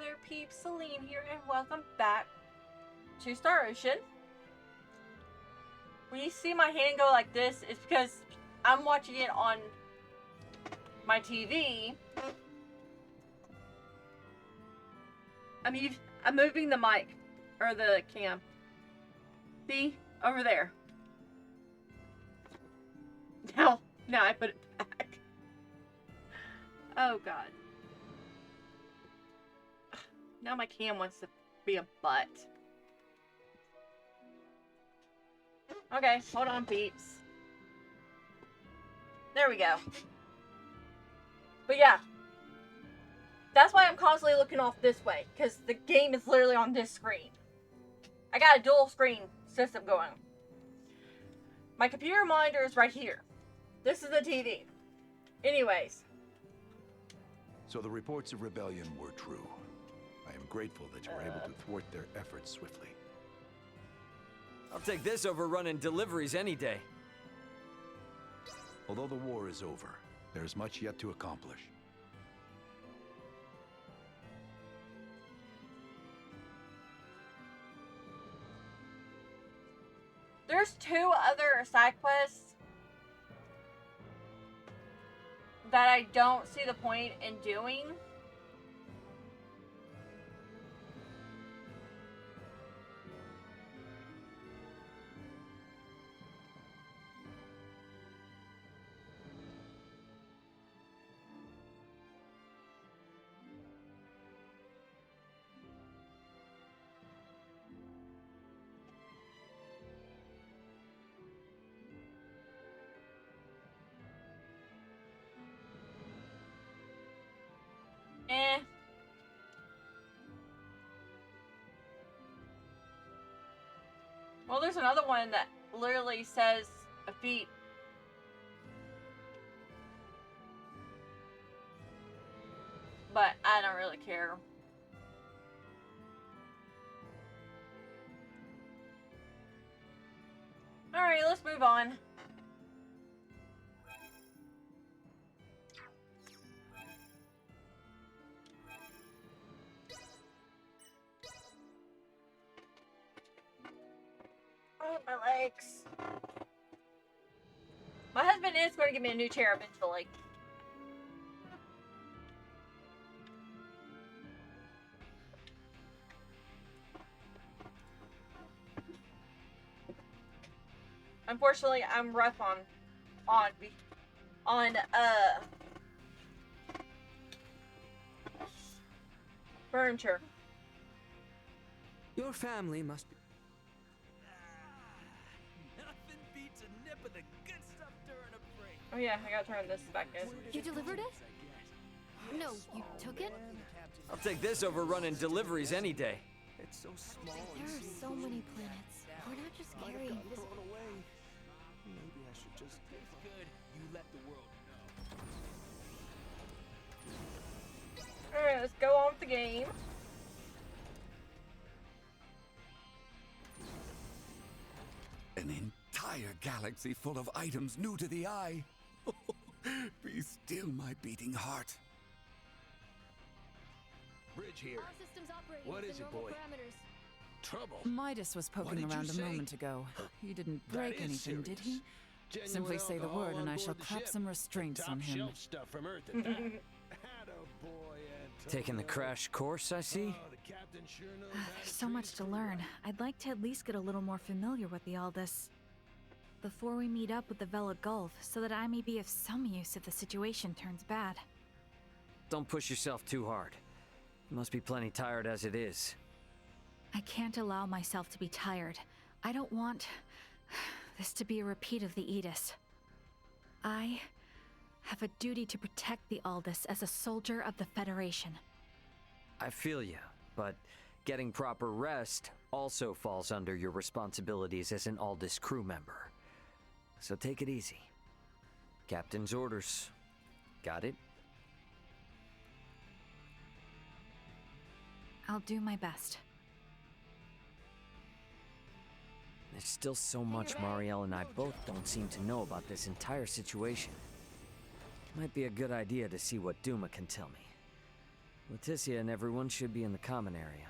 there, peeps. Celine here, and welcome back to Star Ocean. When you see my hand go like this, it's because I'm watching it on my TV. I'm moving the mic, or the cam. See? Over there. Now I put it back. Oh, God. Now my cam wants to be a butt. Okay, hold on, peeps. There we go. But yeah. That's why I'm constantly looking off this way, because the game is literally on this screen. I got a dual screen system going. My computer monitor is right here. This is the TV. Anyways. So the reports of rebellion were true. I am grateful that you were able to thwart their efforts swiftly. I'll take this over running deliveries any day. Although the war is over, there is much yet to accomplish. There's 2 other side quests that I don't see the point in doing. Well, there's another one that literally says a feat. But I don't really care. Alright, let's move on. Oh, my legs. My husband is going to give me a new chair eventually. Unfortunately, I'm rough on furniture. Your family must be... Nothing beats a nip of the good stuff during a break. Oh yeah, I gotta turn this back in. You delivered it? No, you took it? I'll take this over running deliveries any day. It's so small. There are so many planets. We're not just carrying this. Thrown away. Maybe I should just. It's good. You let the world know. Alright, let's go on with the game. An entire galaxy full of items new to the eye. Be still, my beating heart. Bridge here. All systems operating What within is it, normal boy? parameters. Trouble. Midas was What poking did you around a say? moment ago. He didn't That break is anything, did he? serious. Simply Genuine say the alcohol word and on I board shall the clap ship. some restraints Top on him. shelf stuff from Earth at that. Attaboy, Taking the Antonio. crash course, I see? Oh, the captain sure knows Ah, how there's to so treat much his to crew learn. right. I'd like to at least get a little more familiar with the Aldous. Before we meet up with the Vela Gulf, so that I may be of some use if the situation turns bad. Don't push yourself too hard. You must be plenty tired as it is. I can't allow myself to be tired. I don't want this to be a repeat of the Aegis. I have a duty to protect the Aldous as a soldier of the Federation. I feel you, but getting proper rest also falls under your responsibilities as an Aldous crew member. So take it easy. Captain's orders. Got it? I'll do my best. There's still so much Marielle and I both don't seem to know about this entire situation. Might be a good idea to see what Duma can tell me. Leticia and everyone should be in the common area.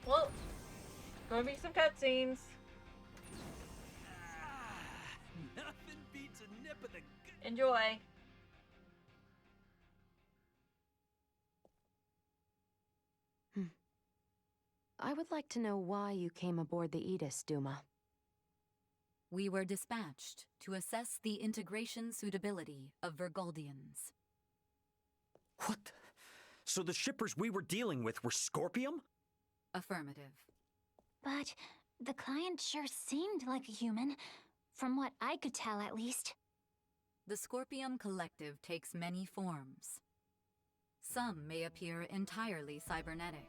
Well, gonna be some cutscenes. Nothing beats a nip of the good. Enjoy. I would like to know why you came aboard the Aegis, Duma. We were dispatched to assess the integration suitability of Vergoldians. What? So the shippers we were dealing with were Scorpium? Affirmative. But the client sure seemed like a human, from what I could tell at least. The Scorpium Collective takes many forms. Some may appear entirely cybernetic,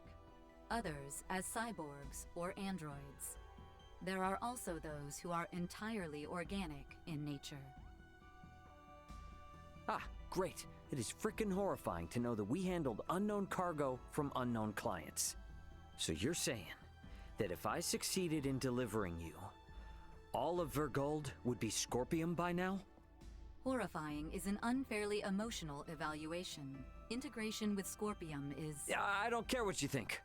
others as cyborgs or androids. There are also those who are entirely organic in nature. Ah, great. It is frickin' horrifying to know that we handled unknown cargo from unknown clients. So you're saying that if I succeeded in delivering you, all of Vergold would be Scorpium by now? Horrifying is an unfairly emotional evaluation. Integration with Scorpium is... Yeah, I don't care what you think,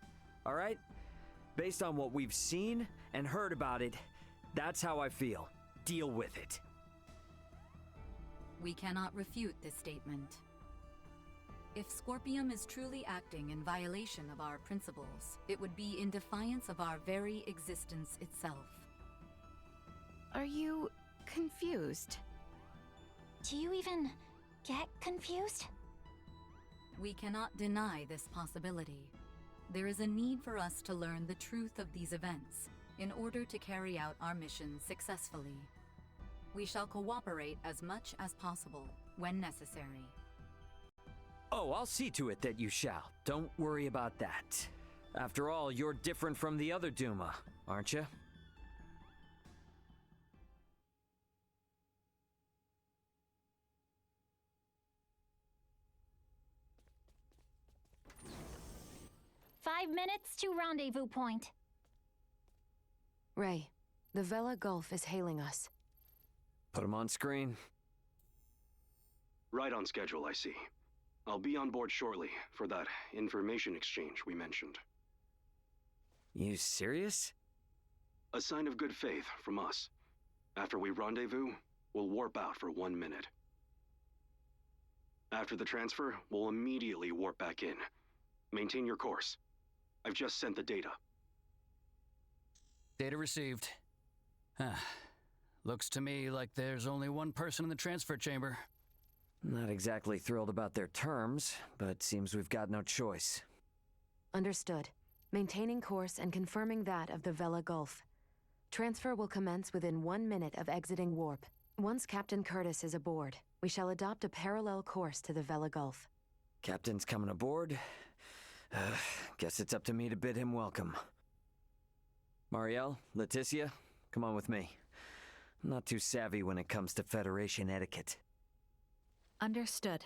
all right? Based on what we've seen and heard about it, that's how I feel. Deal with it. We cannot refute this statement. If Scorpium is truly acting in violation of our principles, it would be in defiance of our very existence itself. Are you confused? Do you even get confused? We cannot deny this possibility. There is a need for us to learn the truth of these events in order to carry out our mission successfully. We shall cooperate as much as possible when necessary. Oh, I'll see to it that you shall. Don't worry about that. After all, you're different from the other Duma, aren't you? "5 minutes to rendezvous point." Ray, the Vela Gulf is hailing us. Put him on screen. Right on schedule, I see. I'll be on board shortly for that information exchange we mentioned. You serious? A sign of good faith from us. After we rendezvous, we'll warp out for 1 minute. After the transfer, we'll immediately warp back in. Maintain your course. I've just sent the data. Data received. Looks to me like there's only one person in the transfer chamber. Not exactly thrilled about their terms, but seems we've got no choice. Understood. Maintaining course and confirming that of the Vela Gulf. Transfer will commence within 1 minute of exiting warp. Once Captain Curtis is aboard, we shall adopt a parallel course to the Vela Gulf. Captain's coming aboard. Guess it's up to me to bid him welcome. Marielle, Leticia, come on with me. I'm not too savvy when it comes to Federation etiquette. Understood.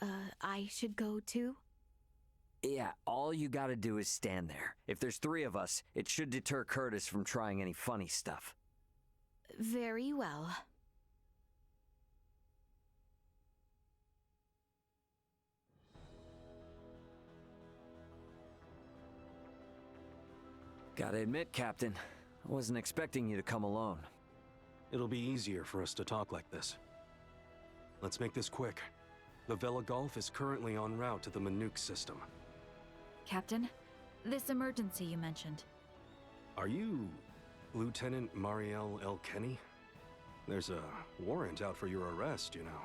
I should go too? Yeah, all you gotta do is stand there. If there's 3 of us, it should deter Curtis from trying any funny stuff. Very well. Gotta admit, Captain, I wasn't expecting you to come alone. It'll be easier for us to talk like this. Let's make this quick. The Vela Gulf is currently en route to the Manuk system. Captain, this emergency you mentioned. Are you Lieutenant Marielle L. Kenny? There's a warrant out for your arrest, you know.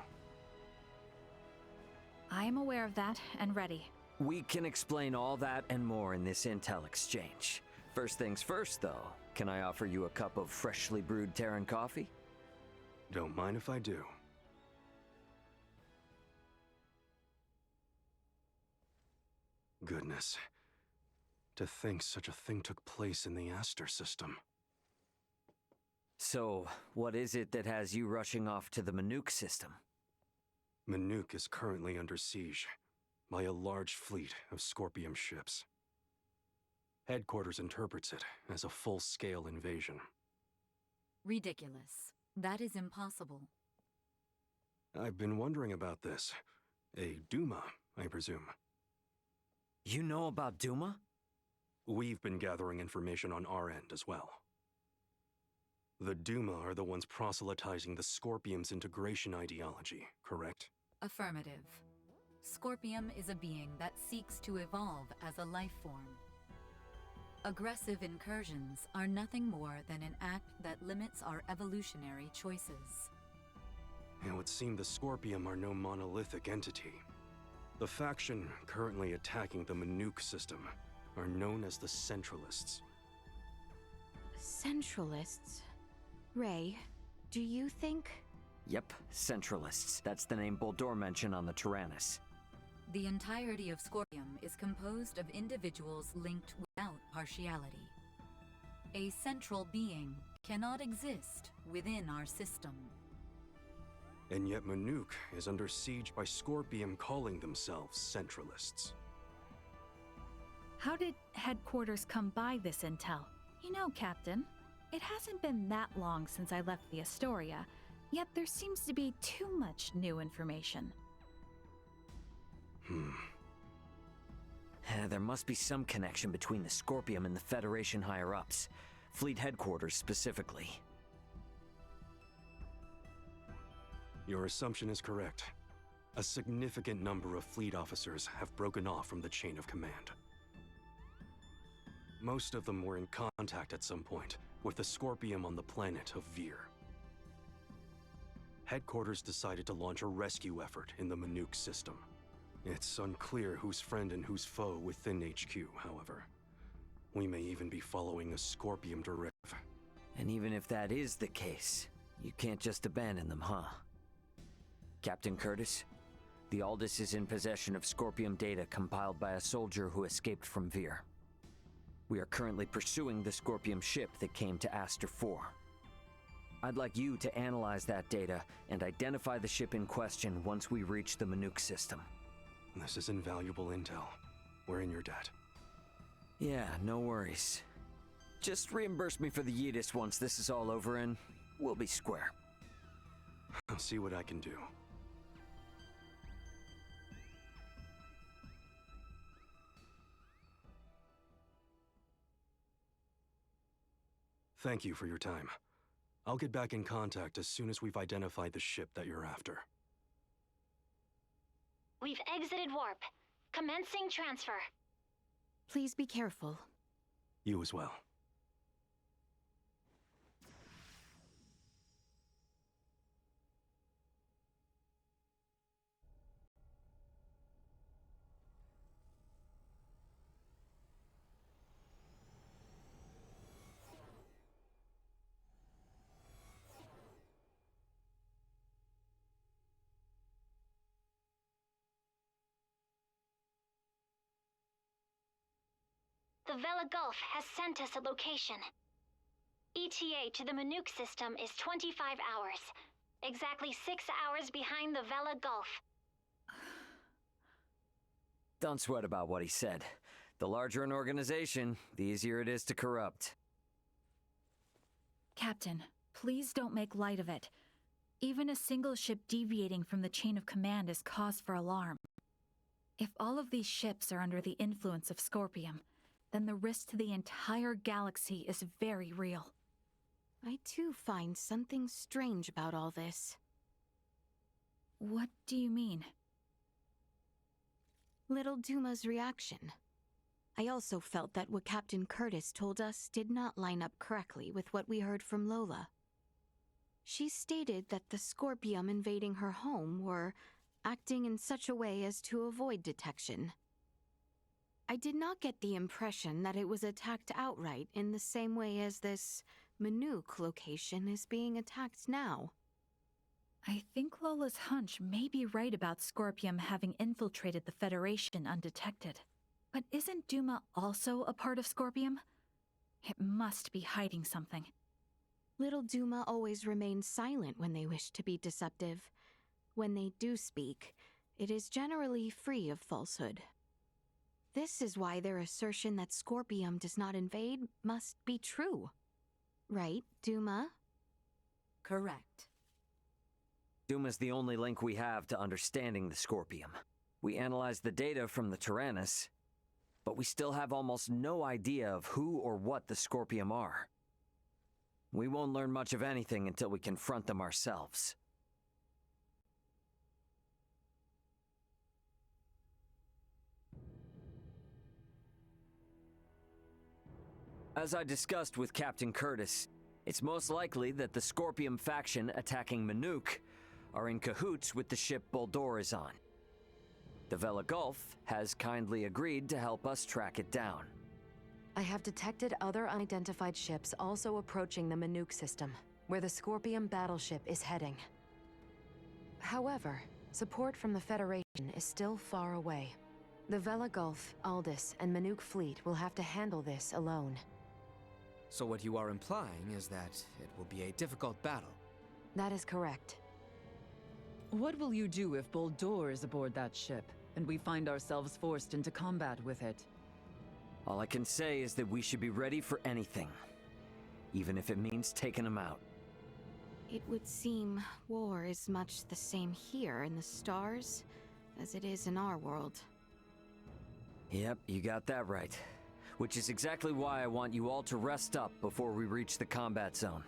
I am aware of that and ready. We can explain all that and more in this intel exchange. First things first, though, can I offer you a cup of freshly brewed Terran coffee? Don't mind if I do. Goodness. To think such a thing took place in the Aster system. So, what is it that has you rushing off to the Manuk system? Manuk is currently under siege by a large fleet of Scorpium ships. Headquarters interprets it as a full-scale invasion. Ridiculous. That is impossible. I've been wondering about this. A Duma, I presume. You know about Duma? We've been gathering information on our end as well. The Duma are the ones proselytizing the Scorpium's integration ideology, correct? Affirmative. Scorpium is a being that seeks to evolve as a life form. Aggressive incursions are nothing more than an act that limits our evolutionary choices. It would seem the Scorpium are no monolithic entity. The faction currently attacking the Manuk system are known as the Centralists. Centralists? Ray, do you think... Yep, Centralists. That's the name Boldor mentioned on the Tyrannus. The entirety of Scorpium is composed of individuals linked without partiality. A central being cannot exist within our system. And yet Manuk is under siege by Scorpium calling themselves Centralists. How did headquarters come by this intel? You know, Captain, it hasn't been that long since I left the Astoria, yet there seems to be too much new information. There must be some connection between the Scorpium and the Federation higher-ups. Fleet headquarters specifically. Your assumption is correct. A significant number of fleet officers have broken off from the chain of command. Most of them were in contact at some point with the Scorpium on the planet of Vir. Headquarters decided to launch a rescue effort in the Manuk system. It's unclear who's friend and who's foe within HQ, however. We may even be following a Scorpium directive. And even if that is the case, you can't just abandon them, huh? Captain Curtis, the Aldous is in possession of Scorpium data compiled by a soldier who escaped from Vir. We are currently pursuing the Scorpium ship that came to Aster 4. I'd like you to analyze that data and identify the ship in question once we reach the Manuk system. This is invaluable intel. We're in your debt. Yeah, no worries. Just reimburse me for the Yidis once this is all over and we'll be square. I'll see what I can do. Thank you for your time. I'll get back in contact as soon as we've identified the ship that you're after. We've exited warp. Commencing transfer. Please be careful. You as well. The Vela Gulf has sent us a location. ETA to the Manuk system is 25 hours. Exactly 6 hours behind the Vela Gulf. Don't sweat about what he said. The larger an organization, the easier it is to corrupt. Captain, please don't make light of it. Even a single ship deviating from the chain of command is cause for alarm. If all of these ships are under the influence of Scorpium, then the risk to the entire galaxy is very real. I too find something strange about all this. What do you mean? Little Duma's reaction. I also felt that what Captain Curtis told us did not line up correctly with what we heard from Lola. She stated that the Scorpium invading her home were acting in such a way as to avoid detection. I did not get the impression that it was attacked outright in the same way as this Manuk location is being attacked now. I think Lola's hunch may be right about Scorpium having infiltrated the Federation undetected. But isn't Duma also a part of Scorpium? It must be hiding something. Little Duma always remains silent when they wish to be deceptive. When they do speak, it is generally free of falsehood. This is why their assertion that Scorpium does not invade must be true. Right, Duma? Correct. Doom is the only link we have to understanding the Scorpium. We analyzed the data from the Tyrannus, but we still have almost no idea of who or what the Scorpium are. We won't learn much of anything until we confront them ourselves. As I discussed with Captain Curtis, it's most likely that the Scorpium faction attacking Manuk are in cahoots with the ship Boldor is on. The Vela Gulf has kindly agreed to help us track it down. I have detected other unidentified ships also approaching the Manuk system, where the Scorpium battleship is heading. However, support from the Federation is still far away. The Vela Gulf, Aldous, and Manuk fleet will have to handle this alone. So what you are implying is that it will be a difficult battle. That is correct. What will you do if Boldor is aboard that ship, and we find ourselves forced into combat with it? All I can say is that we should be ready for anything, even if it means taking them out. It would seem war is much the same here in the stars as it is in our world. Yep, you got that right. Which is exactly why I want you all to rest up before we reach the combat zone.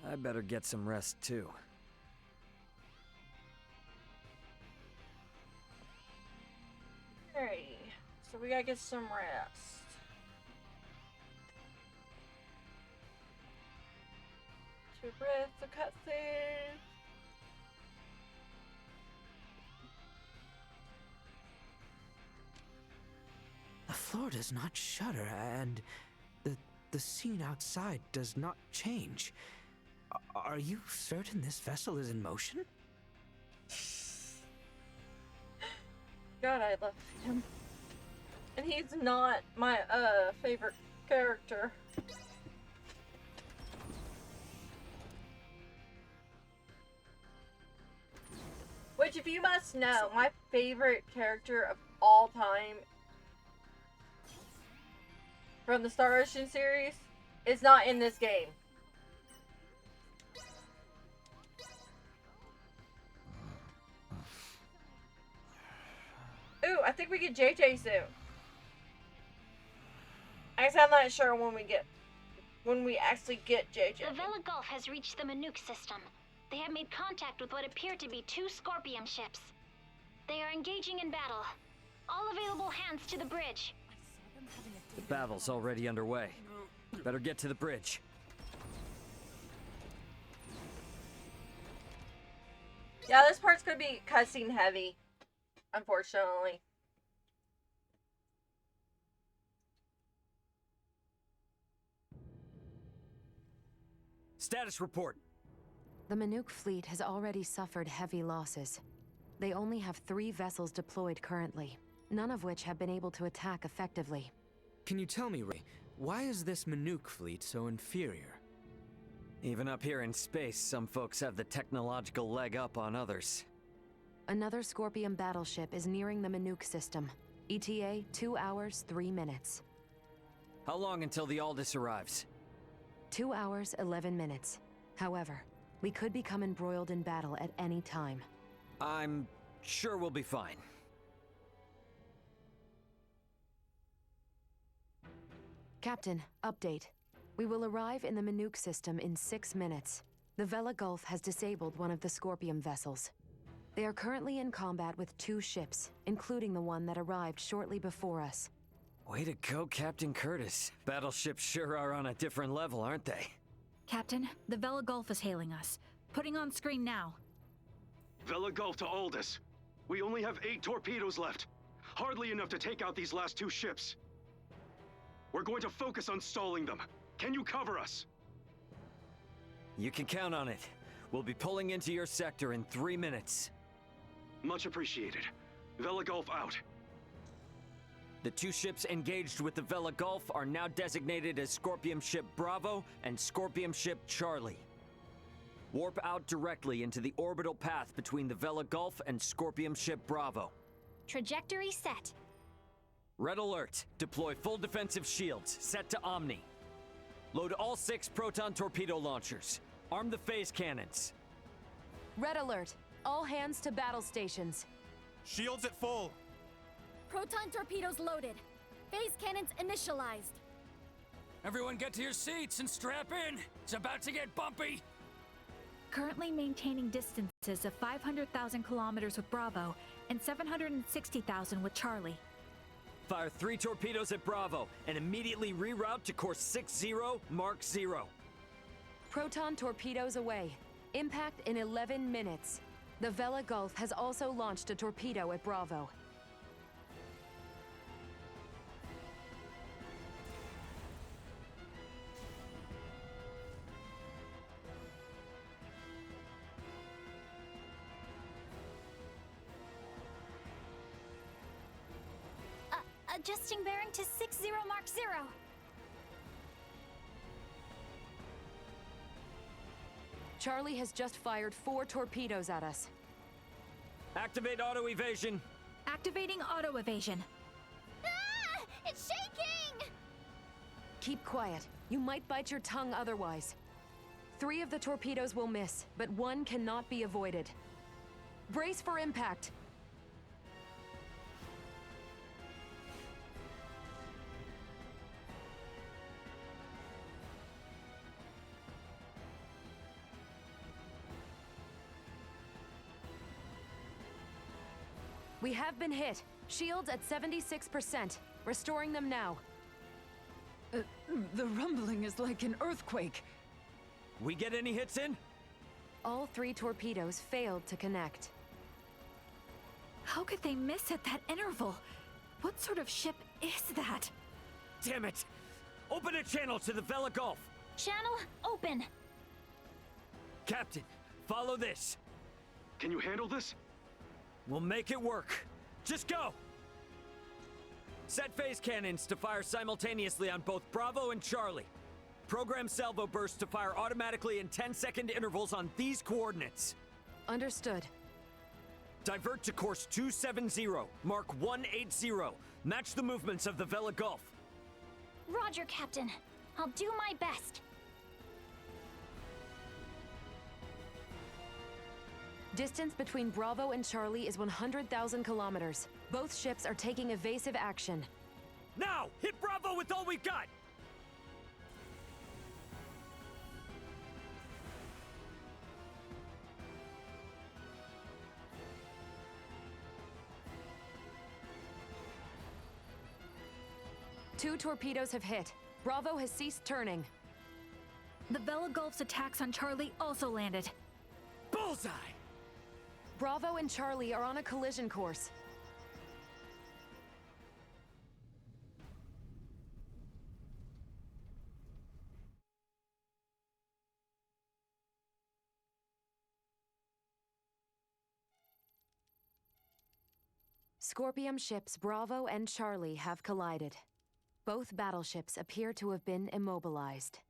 I better get some rest too. Okay, so we gotta get some rest. To rest the cutscene. The floor does not shudder, and the scene outside does not change. Are you certain this vessel is in motion? God, I love him. And he's not my favorite character. Which, if you must know, my favorite character of all time from the Star Ocean series is not in this game. Ooh, I think we get JJ soon. I guess I'm not sure when we actually get JJ. The Vela Gulf has reached the Manuk system. They have made contact with what appear to be 2 Scorpium ships. They are engaging in battle. All available hands to the bridge. The battle's already underway. Better get to the bridge. Yeah, this part's gonna be cutscene heavy, unfortunately. Status report. The Manuk fleet has already suffered heavy losses. They only have 3 vessels deployed currently, none of which have been able to attack effectively. Can you tell me, Ray, why is this Manuk fleet so inferior? Even up here in space, some folks have the technological leg up on others. Another Scorpium battleship is nearing the Manuk system. ETA 2 hours, 3 minutes. How long until the Aldous arrives? 2 hours, 11 minutes. However, we could become embroiled in battle at any time. I'm sure we'll be fine. Captain, update. We will arrive in the Manuk system in 6 minutes. The Vela Gulf has disabled one of the Scorpium vessels. They are currently in combat with 2 ships, including the one that arrived shortly before us. Way to go, Captain Curtis. Battleships sure are on a different level, aren't they? Captain, the Vela Gulf is hailing us. Putting on screen now. Vela Gulf to Aldous. We only have 8 torpedoes left. Hardly enough to take out these last 2 ships. We're going to focus on stalling them. Can you cover us? You can count on it. We'll be pulling into your sector in 3 minutes. Much appreciated. Vela Gulf out. The 2 ships engaged with the Vela Gulf are now designated as Scorpium Ship Bravo and Scorpium Ship Charlie. Warp out directly into the orbital path between the Vela Gulf and Scorpium Ship Bravo. Trajectory set. Red alert. Deploy full defensive shields. Set to Omni. Load all 6 proton torpedo launchers. Arm the phase cannons. Red alert. All hands to battle stations. Shields at full. Proton torpedoes loaded. Phase cannons initialized. Everyone get to your seats and strap in. It's about to get bumpy. Currently maintaining distances of 500,000 kilometers with Bravo and 760,000 with Charlie. Fire 3 torpedoes at Bravo and immediately reroute to course 60 Mark 0. Proton torpedoes away. Impact in 11 minutes. The Vela Gulf has also launched a torpedo at Bravo. Adjusting bearing to 60 Mark 0. Charlie has just fired 4 torpedoes at us. Activate auto evasion. Activating auto evasion. Ah! It's shaking! Keep quiet. You might bite your tongue otherwise. 3 of the torpedoes will miss, but 1 cannot be avoided. Brace for impact. We have been hit. Shields at 76%. Restoring them now. The rumbling is like an earthquake. We get any hits in? All 3 torpedoes failed to connect. How could they miss at that interval? What sort of ship is that? Damn it! Open a channel to the Vela Gulf! Channel open! Captain, follow this! Can you handle this? We'll make it work. Just go! Set phase cannons to fire simultaneously on both Bravo and Charlie. Program salvo bursts to fire automatically in 10-second intervals on these coordinates. Understood. Divert to course 270, Mark 180. Match the movements of the Vela Gulf. Roger, Captain. I'll do my best. Distance between Bravo and Charlie is 100,000 kilometers. Both ships are taking evasive action. Now! Hit Bravo with all we've got! Two torpedoes have hit. Bravo has ceased turning. The Vela Gulf's attacks on Charlie also landed. Bullseye! Bravo and Charlie are on a collision course. Scorpium ships Bravo and Charlie have collided. Both battleships appear to have been immobilized.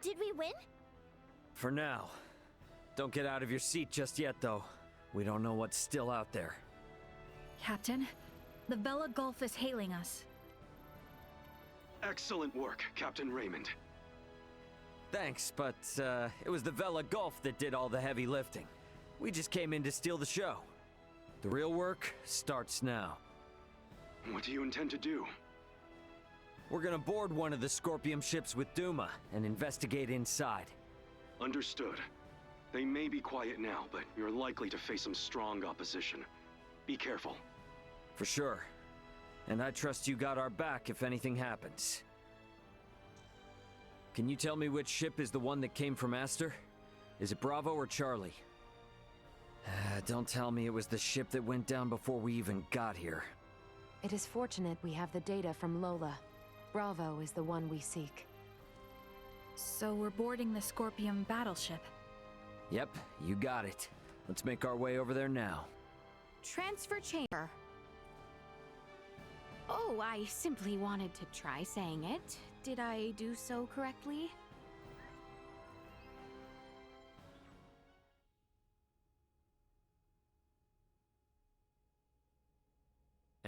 Did we win? For now. Don't get out of your seat just yet, though. We don't know what's still out there. Captain, the Vela Gulf is hailing us. Excellent work, Captain Raymond. Thanks, but it was the Vela Gulf that did all the heavy lifting. We just came in to steal the show. The real work starts now. What do you intend to do? We're gonna board one of the Scorpium ships with Duma and investigate inside. Understood. They may be quiet now, but you're likely to face some strong opposition. Be careful. For sure. And I trust you got our back if anything happens. Can you tell me which ship is the one that came from Aster? Is it Bravo or Charlie? Don't tell me it was the ship that went down before we even got here. It is fortunate we have the data from Lola. Bravo is the one we seek. So we're boarding the Scorpium battleship. Yep, you got it. Let's make our way over there now. Transfer chamber. Oh, I simply wanted to try saying it. Did I do so correctly?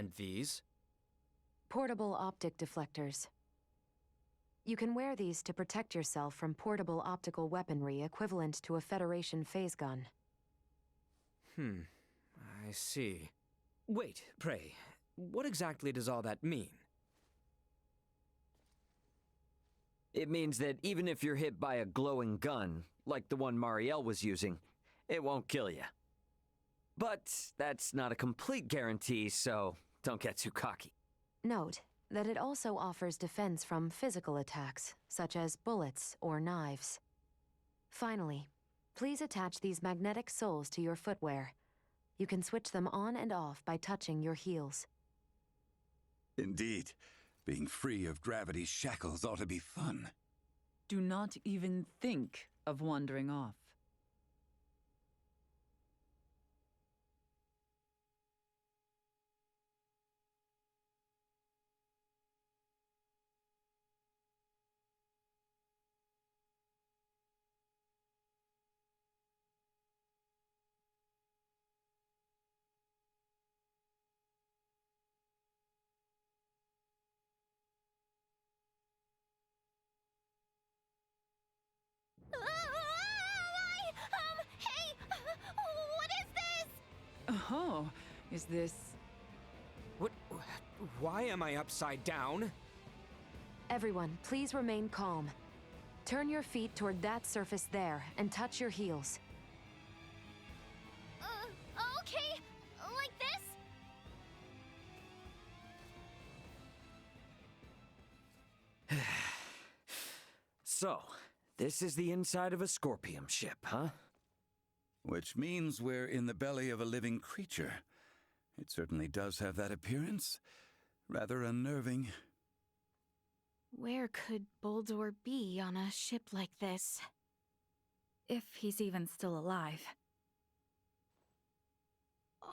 And these? Portable optic deflectors. You can wear these to protect yourself from portable optical weaponry equivalent to a Federation phase gun. I see. Wait, pray, what exactly does all that mean? It means that even if you're hit by a glowing gun, like the one Marielle was using, it won't kill you. But that's not a complete guarantee, so don't get too cocky. Note that it also offers defense from physical attacks, such as bullets or knives. Finally, please attach these magnetic soles to your footwear. You can switch them on and off by touching your heels. Indeed. Being free of gravity's shackles ought to be fun. Do not even think of wandering off. Hey! What is this? Oh, is this... What? Why am I upside down? Everyone, please remain calm. Turn your feet toward that surface there and touch your heels. Okay. Like this? So, this is the inside of a Scorpium ship, huh? Which means we're in the belly of a living creature. It certainly does have that appearance. Rather unnerving. Where could Boldor be on a ship like this? If he's even still alive.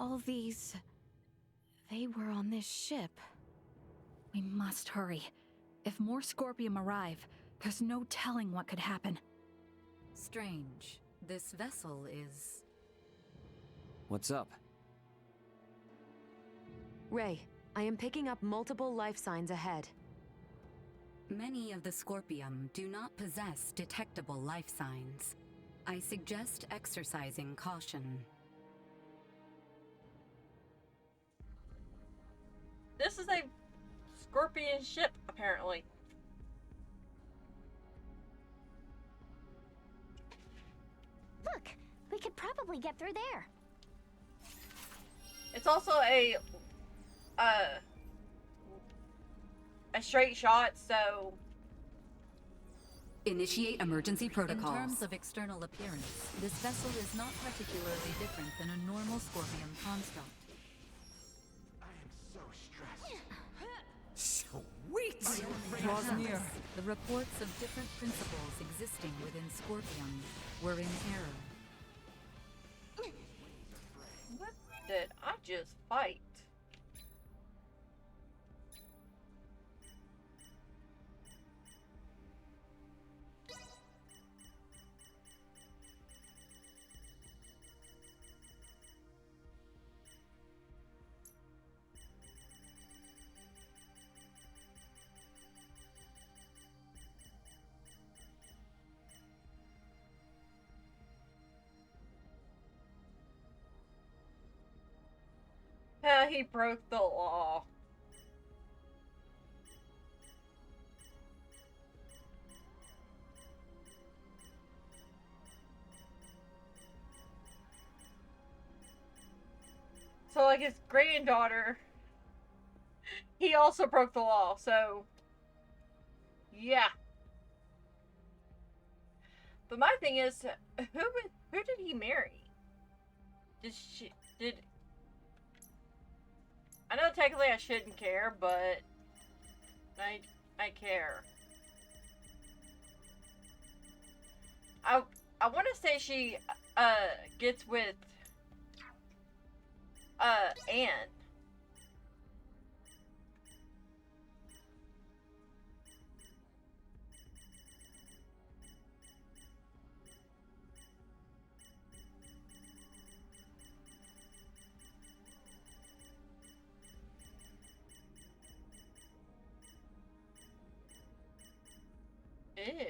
All these... they were on this ship. We must hurry. If more Scorpium arrive, there's no telling what could happen. Strange. This vessel is... What's up? Ray, I am picking up multiple life signs ahead. Many of the Scorpium do not possess detectable life signs. I suggest exercising caution. This is a Scorpion ship, apparently. Look, we could probably get through there. It's also a straight shot, so... Initiate emergency protocols. In terms of external appearance, this vessel is not particularly different than a normal Scorpion construct. I am so stressed. Sweet! Draws near. The reports of different principles existing within Scorpion were in error. What did I just fight? He broke the law. So, like, his granddaughter, he also broke the law, so, yeah. But my thing is, who did he marry? I know technically I shouldn't care, but I care. I want to say she gets with Anne. Ew.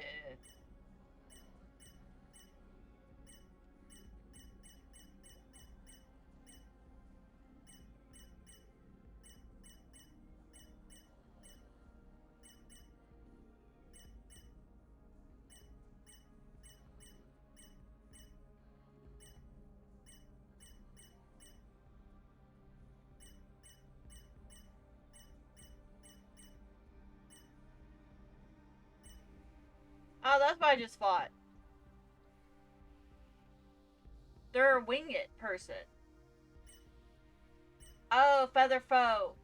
Oh, that's what I just fought. They're a winged person. Oh, feather folk.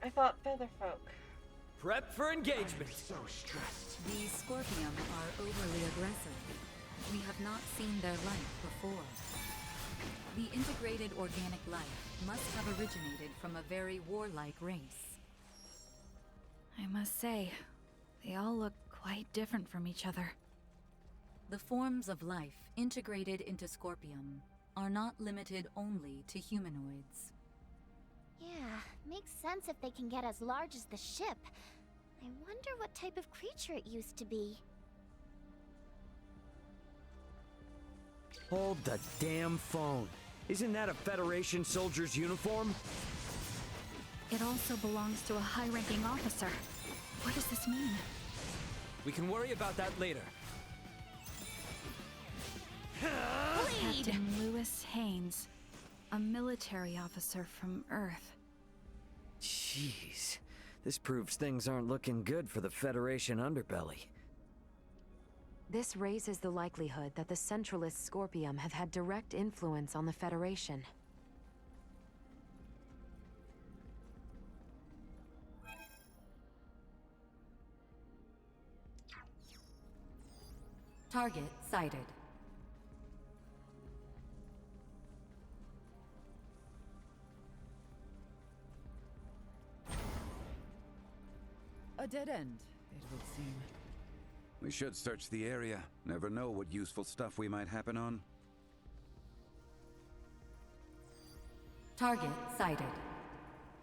I fought feather folk. Prep for engagement. So stressed. These Scorpium are overly aggressive. We have not seen their like before. The integrated organic life must have originated from a very warlike race. I must say, they all look quite different from each other. The forms of life integrated into Scorpium are not limited only to humanoids. Yeah, makes sense if they can get as large as the ship. I wonder what type of creature it used to be. Hold the damn phone. Isn't that a Federation soldier's uniform? It also belongs to a high-ranking officer. What does this mean? We can worry about that later. Captain Lewis Haynes, a military officer from Earth. Jeez. This proves things aren't looking good for the Federation underbelly. This raises the likelihood that the Centralist Scorpium have had direct influence on the Federation. Target sighted. A dead end, it would seem. We should search the area. Never know what useful stuff we might happen on. Target sighted.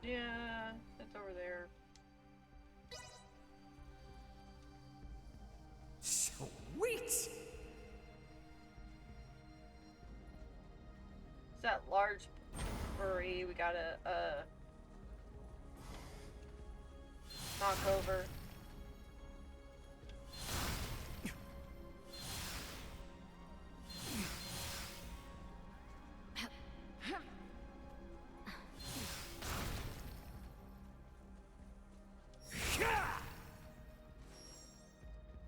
Yeah, it's over there. Sweet! It's that large furry we gotta, knock over.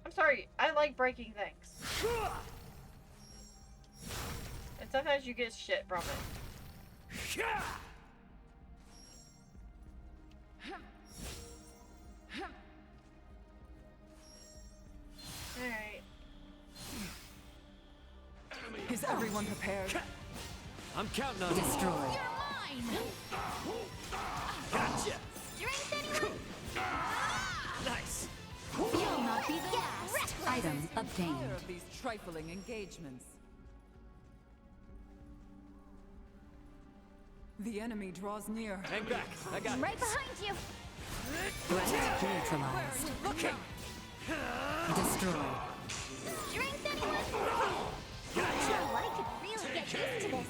I'm sorry, I like breaking things. And sometimes you get shit from it. Alright. Is everyone prepared? I'm counting on you. Destroy. Gotcha! Strength anyone? Nice! You'll not be the last. Item obtained. Tired of these trifling engagements. The enemy draws near. Hang back. I got Right this. behind you. Threat neutralized. Looking! Destroy. Strength anyone? Oh, I could really get used to this.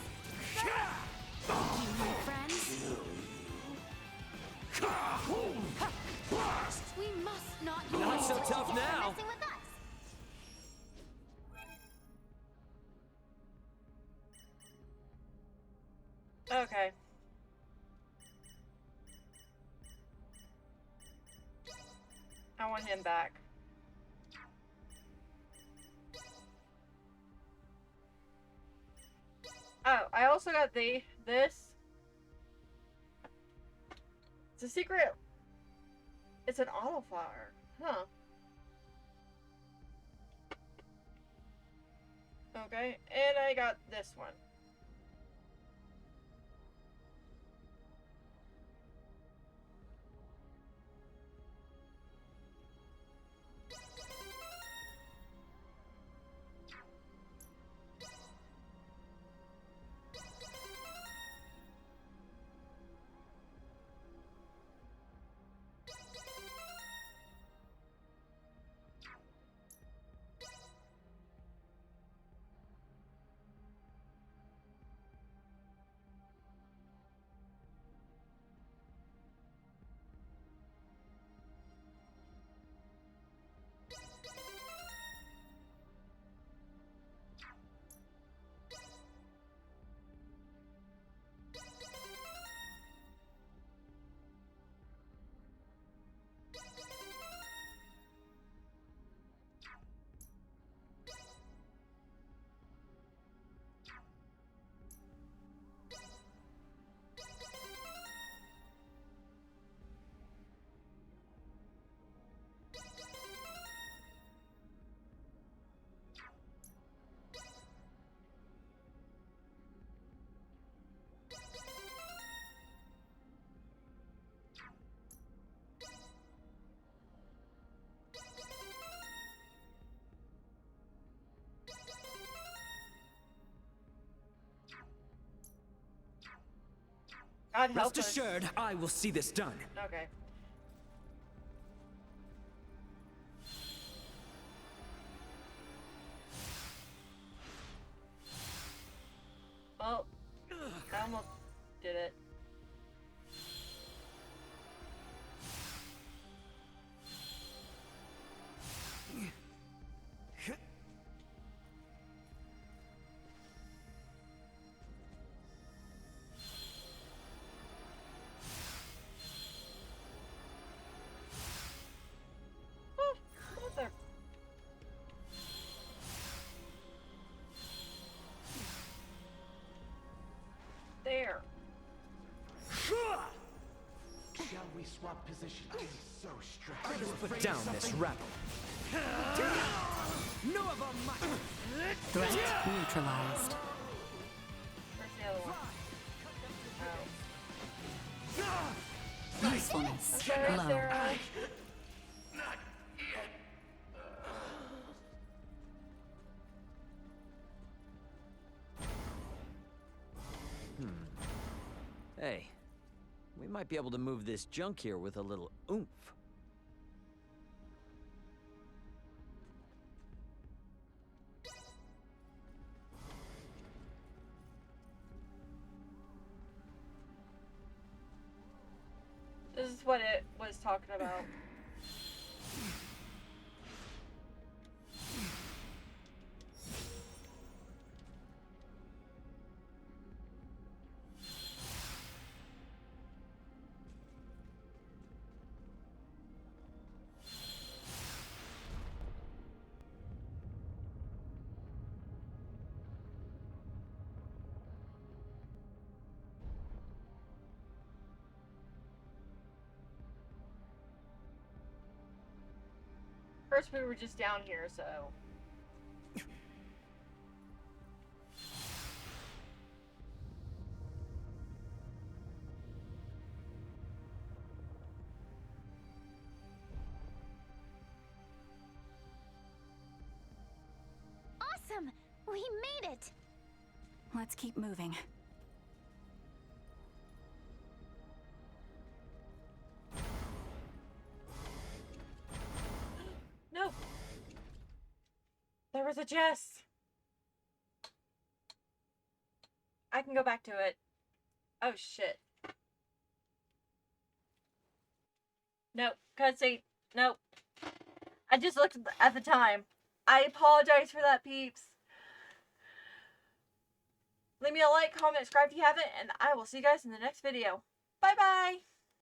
Thank you, my friends. We must not Not so use tough it now. messing with us. Okay. I want him back. Oh, I also got this. It's a secret. It's an autofire. Huh. Okay, and I got this one. I'd help Rest us. assured, I will see this done. Okay. Well, I almost did it. Oh, what's there? There. Shall we swap positions? I'm so stressed. Put down this rebel. No of a might. Threat neutralized. Where's the other one? Usefulness I'm sorry, low. Sarah. Hey, we might be able to move this junk here with a little oomph. This is what it was talking about. First we were just down here, so... Awesome! We made it! Let's keep moving. No! There was a Jess! I can go back to it. Oh shit. Nope. Cutscene. Nope. I just looked at the time. I apologize for that, peeps. Leave me a like, comment, subscribe if you haven't, and I will see you guys in the next video. Bye bye!